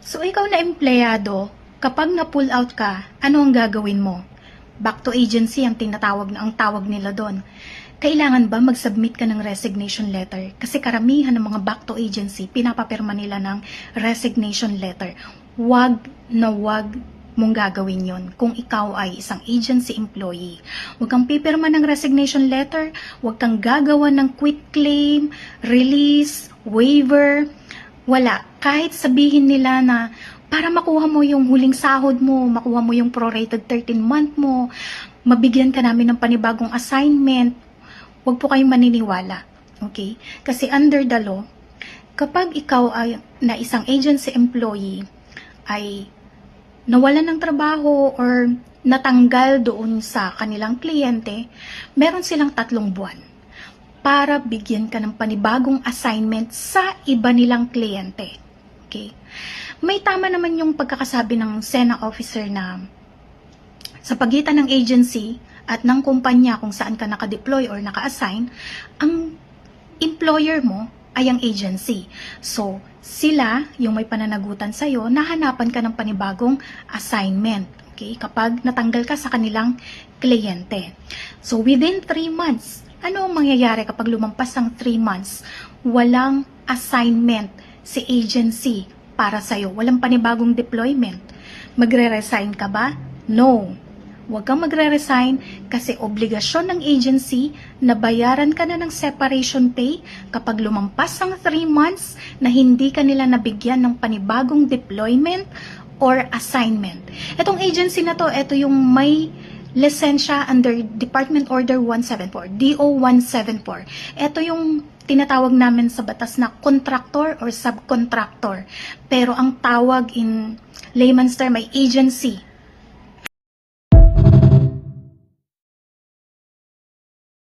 So, ikaw na empleyado, kapag na-pull out ka, ano ang gagawin mo? Back to agency ang tawag nila doon. Kailangan ba mag-submit ka ng resignation letter? Kasi karamihan ng mga back to agency, pinapapirma nila ng resignation letter. Wag na wag mong gagawin yon kung ikaw ay isang agency employee. Huwag kang pipirma ng resignation letter, huwag kang gagawa ng quit claim, release, waiver, wala. Kahit sabihin nila na para makuha mo yung huling sahod mo, makuha mo yung prorated 13-month mo, mabigyan ka namin ng panibagong assignment, huwag po kayong maniniwala. Okay? Kasi under the law, kapag ikaw ay na isang agency employee ay nawalan ng trabaho or natanggal doon sa kanilang kliyente, meron silang 3 buwan para bigyan ka ng panibagong assignment sa iba nilang kliyente. Okay? May tama naman yung pagkakasabi ng SENA officer na sa pagitan ng agency at ng kumpanya kung saan ka nakadeploy or naka-assign, ang employer mo ay ang agency. So, sila, yung may pananagutan sa'yo, nahanapan ka ng panibagong assignment. Okay? Kapag natanggal ka sa kanilang kliyente. So, within 3 months, ano ang mangyayari kapag lumampas ang 3 months? Walang assignment si agency para sa'yo. Walang panibagong deployment. Magre-resign ka ba? No. Huwag kang magre-resign kasi obligasyon ng agency na bayaran ka na ng separation pay kapag lumampas ang 3 months na hindi ka nila nabigyan ng panibagong deployment or assignment. Itong agency na to, ito yung may lisensya under Department Order 174, DO 174. Ito yung tinatawag namin sa batas na contractor or subcontractor. Pero ang tawag in layman's term ay agency.